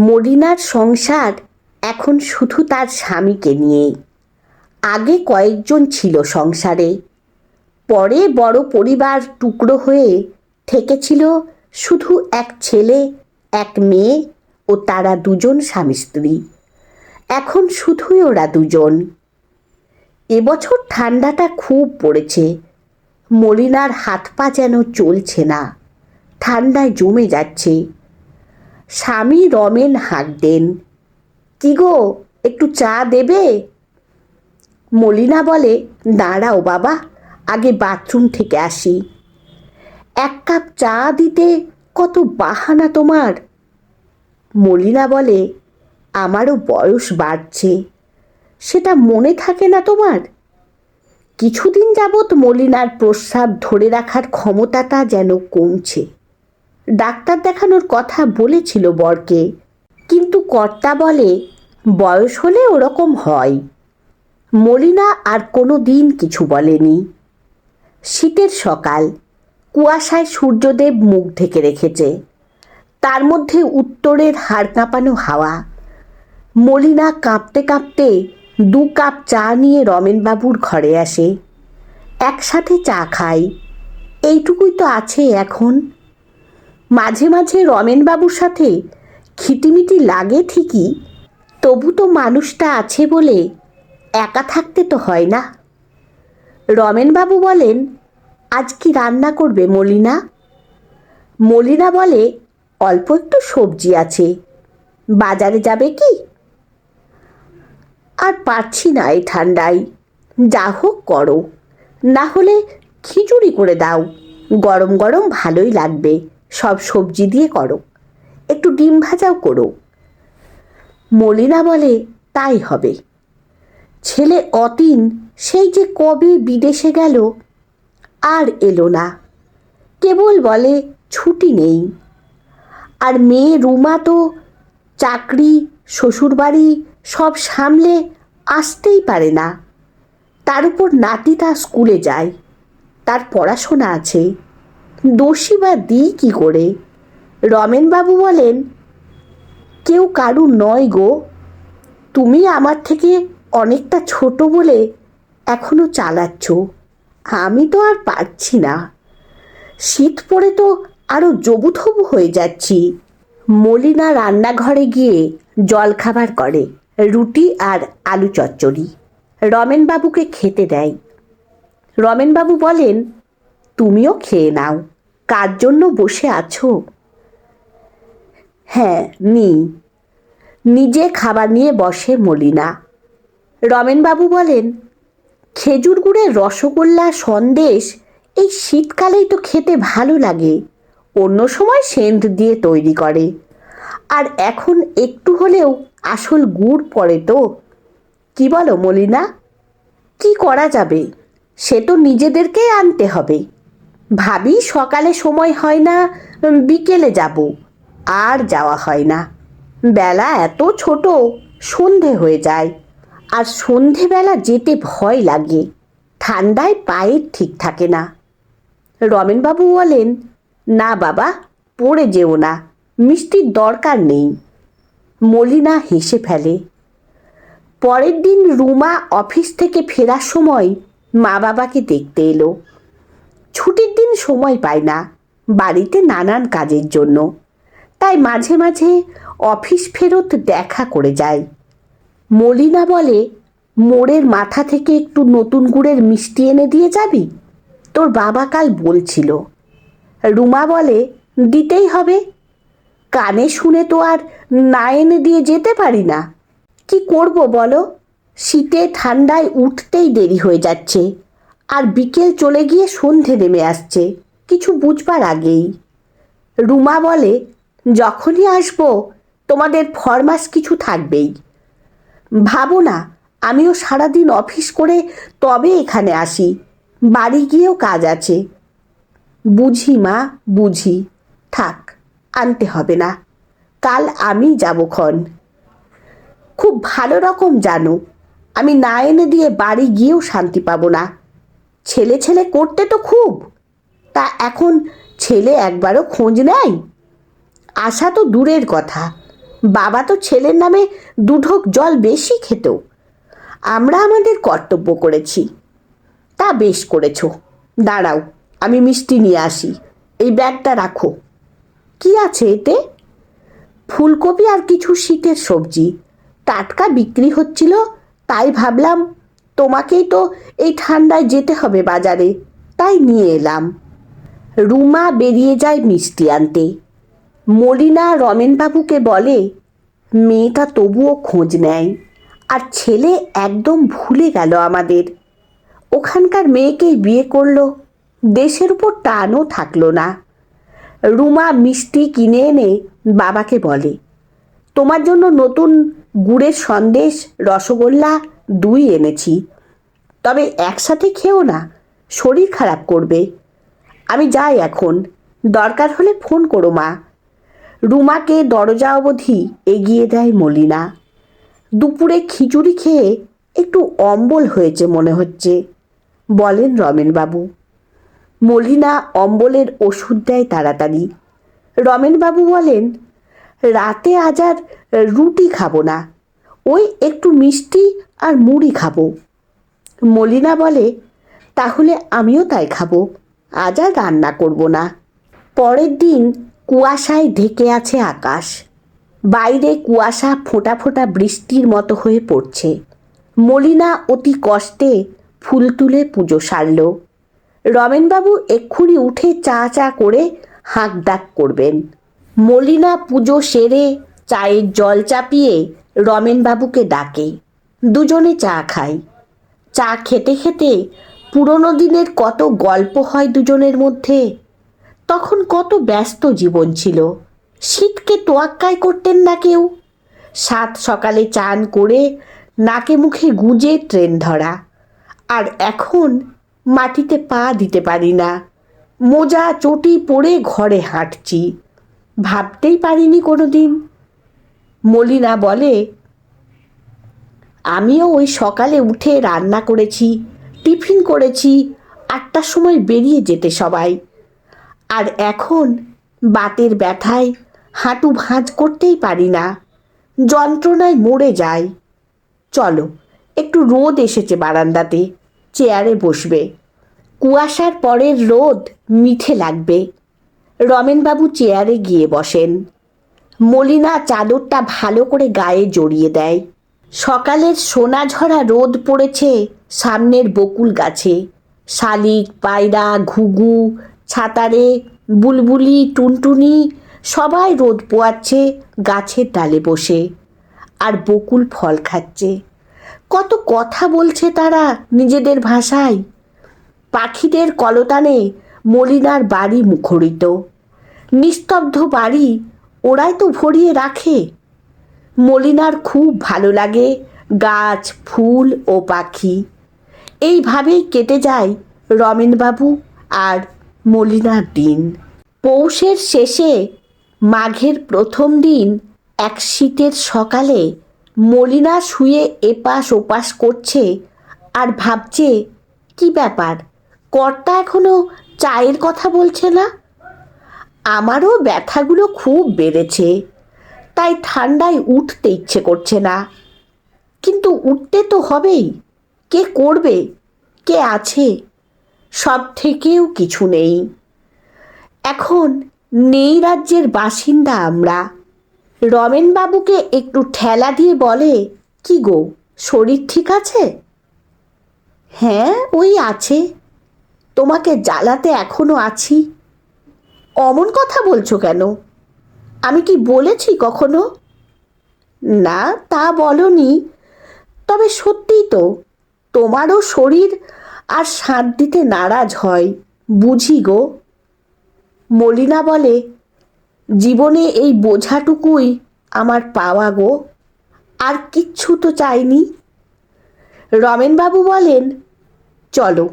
মলিনার সংসার এখন শুধু তার স্বামীকে নিয়েই। আগে কয়েকজন ছিল সংসারে, পরে বড় পরিবার টুকরো হয়ে থেকেছিল শুধু এক ছেলে, এক মেয়ে ও তারা দুজন স্বামী স্ত্রী। এখন শুধুই ওরা দুজন। এবছর ঠান্ডাটা খুব পড়েছে। মলিনার হাত পা যেন চলছে না, ঠান্ডায় জমে যাচ্ছে। স্বামী রমেন হাঁক দেন, কি গো, একটু চা দেবে? মলিনা বলে, দাঁড়াও বাবা, আগে বাথরুম থেকে আসি। এক কাপ চা দিতে কত বাহানা তোমার। মলিনা বলে, আমারও বয়স বাড়ছে, সেটা মনে থাকে না তোমার? কিছুদিন যাবৎ মলিনার প্রস্রাব ধরে রাখার ক্ষমতাটা যেন কমছে। ডাক্তার দেখানোর কথা বলেছিল বরকে, কিন্তু কর্তা বলে বয়স হলে ওরকম হয়। মলিনা আর কোনো দিন কিছু বলেনি। শীতের সকাল, কুয়াশায় সূর্যদেব মুখ ঢেকে রেখেছে, তার মধ্যে উত্তরের হাড় কাঁপানো হাওয়া। মলিনা কাঁপতে কাঁপতে 2 কাপ চা নিয়ে রমেনবাবুর ঘরে আসে। একসাথে চা খাই, এইটুকুই তো আছে এখন। মাঝে মাঝে রমেনবাবুর সাথে খিটিমিটি লাগে ঠিকই, তবু তো মানুষটা আছে বলে একা থাকতে তো হয় না। রমেনবাবু বলেন, আজ কি রান্না করবে মলিনা? মলিনা বলে, অল্প একটু সবজি আছে, বাজারে যাবে কি? আর পারছি না এই ঠান্ডায়, যা হোক করো, না হলে খিচুড়ি করে দাও, গরম গরম ভালোই লাগবে, সব সবজি দিয়ে করো, একটু ডিম ভাজাও করো। মলিনা বলে, তাই হবে। ছেলে অতীন সেই যে কবে বিদেশে গেল, আর এলো না, কেবল বলে ছুটি নেই। আর মেয়ে রুমা তো চাকরি, শ্বশুরবাড়ি সব সামলে আসতেই পারে না। তার উপর নাতিটা স্কুলে যায়, তার পড়াশোনা আছে, দোষী বা দিই কী করে? রমেনবাবু বলেন, কেউ কারু নয় গো, তুমি আমার থেকে অনেকটা ছোট বলে এখনো চালাচ্ছ, আমি তো আর পারছি না। শীত পড়ে তো আরও জবুথবু হয়ে যাচ্ছি। মলিনা রান্নাঘরে গিয়ে জলখাবার করে, রুটি আর আলু চচ্চড়ি। রমেনবাবুকে খেতে দেয়। রমেনবাবু বলেন, তুমিও খেয়ে নাও, কার জন্য বসে আছো? হ্যাঁ, নিজে খাবার নিয়ে বসে মলিনা। রমেনবাবু বলেন, খেজুর গুড়ের রসগোল্লা সন্দেশ এই শীতকালেই তো খেতে ভালো লাগে, অন্য সময় সেন্ট দিয়ে তৈরি করে, আর এখন একটু হলেও আসল গুড় পড়ে তো। কি বলো মলিনা? কি করা যাবে, সে তো নিজেদেরকেই আনতে হবে। ভাবি সকালে সময় হয় না, বিকেলে যাব, আর যাওয়া হয় না। বেলা এত ছোট, সন্ধে হয়ে যায়, আর সন্ধেবেলা যেতে ভয় লাগে, ঠান্ডায় পায়ের ঠিক থাকে না। রমেনবাবু বলেন, না বাবা, পড়ে যেও না, মিষ্টির দরকার নেই। মলিনা হেসে ফেলে। পরের দিন রুমা অফিস থেকে ফেরার সময় মা বাবাকে দেখতে এলো। ছুটির দিন সময় পায় না বাড়িতে নানান কাজের জন্য, তাই মাঝে মাঝে অফিস ফেরত দেখা করে যায়। মলিনা বলে, মোড়ের মাথা থেকে একটু নতুন গুড়ের মিষ্টি এনে দিয়ে যাবি, তোর বাবা কাল বলছিল। রুমা বলে, দিতেই হবে, কানে শুনে তো আর না এনে দিয়ে যেতে পারি না। কি করব বলো, শীতে ঠান্ডায় উঠতেই দেরি হয়ে যাচ্ছে, আর বিকেল চলে গিয়ে সন্ধে নেমে আসছে কিছু বুঝবার আগেই। রুমা বলে, যখনই আসবো তোমাদের ফরমাস কিছু থাকবেই। ভাবো না, আমিও সারাদিন অফিস করে তবে এখানে আসি, বাড়ি গিয়েও কাজ আছে। বুঝি মা, বুঝি, থাক, আনতে হবে না, কাল আমি যাবক্ষণ। খুব ভালো রকম জানো, আমি না এনে দিয়ে বাড়ি গিয়েও শান্তি পাবো না। ছেলে ছেলে করতে তো খুব, তা এখন ছেলে একবারও খোঁজ নেয়? আশা তো দূরের কথা, বাবা তো ছেলের নামে দুঢোক জল বেশি খেত। আমরা আমাদের কর্তব্য করেছি। তা বেশ করেছ। দাঁড়াও, আমি মিষ্টি নিয়ে আসি। এই ব্যাগটা রাখো। কি আছে এতে? ফুলকপি আর কিছু শীতের সবজি। টাটকা বিক্রি হচ্ছিল, তাই ভাবলাম তোমাকেই তো এই ঠান্ডায় যেতে হবে বাজারে, তাই নিয়ে এলাম। রুমা বেরিয়ে যায় মিষ্টি আনতে। মলিনা রমেনবাবুকে বলে, মেয়েটা তবুও খোঁজ নেয়, আর ছেলে একদম ভুলে গেল আমাদের। ওখানকার মেয়েকেই বিয়ে করলো, দেশের উপর টানও থাকলো না। রুমা মিষ্টি কিনে এনে বাবাকে বলে, তোমার জন্য নতুন গুড়ের সন্দেশ, রসগোল্লা, দই এনেছি। তবে একসাথে খেও না, শরীর খারাপ করবে। আমি যাই এখন, দরকার হলে ফোন করো মা। রুমাকে দরজা অবধি এগিয়ে দেয় মলিনা। দুপুরে খিচুড়ি খেয়ে একটু অম্বল হয়েছে মনে হচ্ছে, বলেন রমেনবাবু। মলিনা অম্বলের ওষুধ দেয় তাড়াতাড়ি। রমেনবাবু বলেন, রাতে আজ আর রুটি খাবো না, ওই একটু মিষ্টি আর মুড়ি খাবো। মলিনা বলে, তাহলে আমিও তাই খাবো, আজ আর রান্না করব না। পরের দিন কুয়াশায় ঢেকে আছে আকাশ। বাইরে কুয়াশা ফোঁটা ফোঁটা বৃষ্টির মতো হয়ে পড়ছে। মলিনা অতি কষ্টে ফুল তুলে পুজো সারল। রমেনবাবু এক্ষুনি উঠে চা চা করে হাঁক ডাক করবেন। মলিনা পুজো সেরে চায়ের জল চাপিয়ে রমেনবাবুকে ডাকে। দুজনে চা খায়। চা খেতে খেতে পুরনো দিনের কত গল্প হয় দুজনের মধ্যে। তখন কত ব্যস্ত জীবন ছিল, শীতকে তোয়াক্কাই করতেন না কেউ। সাত সকালে চান করে নাকে মুখে গুঁজে ট্রেন ধরা, আর এখন মাটিতে পা দিতে পারি না, মোজা চটি পরে ঘরে হাঁটছি। ভাবতেই পারিনি কোনো দিন। মলিনা বলে, আমিও ওই সকালে উঠে রান্না করেছি, টিফিন করেছি, 8টার সময় বেরিয়ে যেতে সবাই। আর এখন বাতের ব্যথায় হাঁটু ভাঁজ করতেই পারি না, যন্ত্রণায় মরে যাই। চলো, একটু রোদ এসেছে বারান্দাতে, চেয়ারে বসবে। কুয়াশার পরের রোদ মিঠে লাগবে। রমেনবাবু চেয়ারে গিয়ে বসেন। মলিনা চাদরটা ভালো করে গায়ে জড়িয়ে দেয়। সকালের সোনাঝরা রোদ পড়েছে সামনের বকুল গাছে। শালিক, পায়রা, ঘুঘু, ছাতারে, বুলবুলি, টুনটুনি সবাই রোদ পোয়াচ্ছে গাছের ডালে বসে, আর বকুল ফল খাচ্ছে। কত কথা বলছে তারা নিজেদের ভাষায়। পাখিদের কলতানে মলিনার বাড়ি মুখরিত। নিস্তব্ধ বাড়ি ওরাই তো ভরিয়ে রাখে। মলিনার খুব ভালো লাগে গাছ, ফুল ও পাখি। এইভাবেই কেটে যায় রমেনবাবু আর মলিনার দিন। পৌষের শেষে মাঘের প্রথম দিন এক শীতের সকালে মলিনা শুয়ে এপাশ ওপাশ করছে আর ভাবছে, কি ব্যাপার, কর্তা এখনো চায়ের কথা বলছে না। আমারও ব্যথাগুলো খুব বেড়েছে, তাই ঠান্ডায় উঠতে ইচ্ছে করছে না। কিন্তু উঠতে তো হবেই। কে করবে, কে আছে? সব থেকেও কিছু নেই। এখন নেই রাজ্যের বাসিন্দা আমরা। রমেনবাবুকে একটু ঠেলা দিয়ে বলে, কি গো, শরীর ঠিক আছে? হ্যাঁ, ওই আছে। তোমাকে জ্বালাতে এখনো আছি। অমন কথা বলছো কেন? আমি কি বলেছি কখনো? না, তা বলনি। তবে সত্যিই তো, তোমারও শরীর আর সাঁত দিতে নারাজ হয়, বুঝি গো। মলিনা বলে, জীবনে এই বোঝাটুকুই আমার পাওয়া গো, আর কিচ্ছু তো চাইনি। রমেনবাবু বলেন, চলো,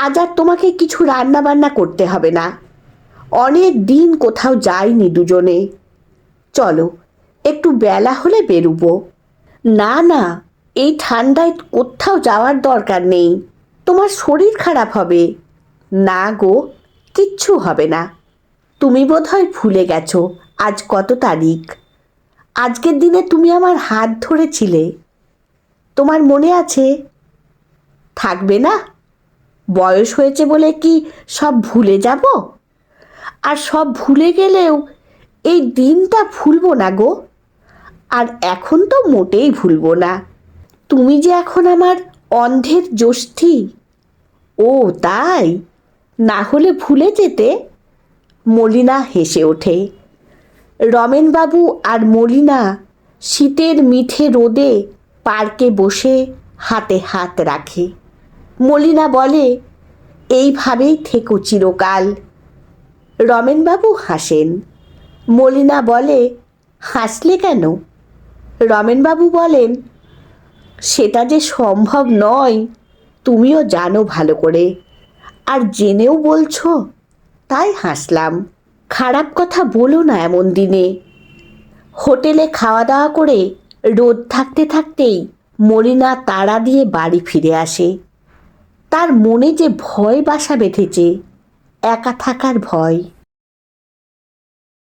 আজ আর তোমাকে কিছু রান্না বান্না করতে হবে না। অনেক দিন কোথাও যাইনি দুজনে। চলো, একটু বেলা হলে বেরুবো। না না, এই ঠান্ডায় কোথাও যাওয়ার দরকার নেই, তোমার শরীর খারাপ হবে। না গো, কিচ্ছু হবে না। তুমি বোধহয় ভুলে গেছো আজ কত তারিখ। আজকের দিনে তুমি আমার হাত ধরেছিলে, তোমার মনে আছে? থাকবে না? বয়স হয়েছে বলে কি সব ভুলে যাব? আর সব ভুলে গেলেও এই দিনটা ভুলবো না গো। আর এখন তো মোটেই ভুলবো না। তুমি যে এখন আমার অন্ধের জ্যোষ্ঠী। ও তাই? না হলে ভুলে যেতে। মলিনা হেসে ওঠে। রমেনবাবু আর মলিনা শীতের মিঠে রোদে পার্কে বসে হাতে হাত রাখে। মলিনা বলে, এইভাবেই থেকো চিরকাল। রমেনবাবু হাসেন। মলিনা বলে, হাসলে কেন? রমেনবাবু বলেন, সেটা যে সম্ভব নয় তুমিও জানো ভালো করে, আর জেনেও বলছো, তাই হাসলাম। খারাপ কথা বলো না এমন দিনে। হোটেলে খাওয়া দাওয়া করে রোদ থাকতে থাকতেই মলিনা তাড়া দিয়ে বাড়ি ফিরে আসে। তার মনে যে ভয় বাসা বেঁধেছে, একা থাকার ভয়।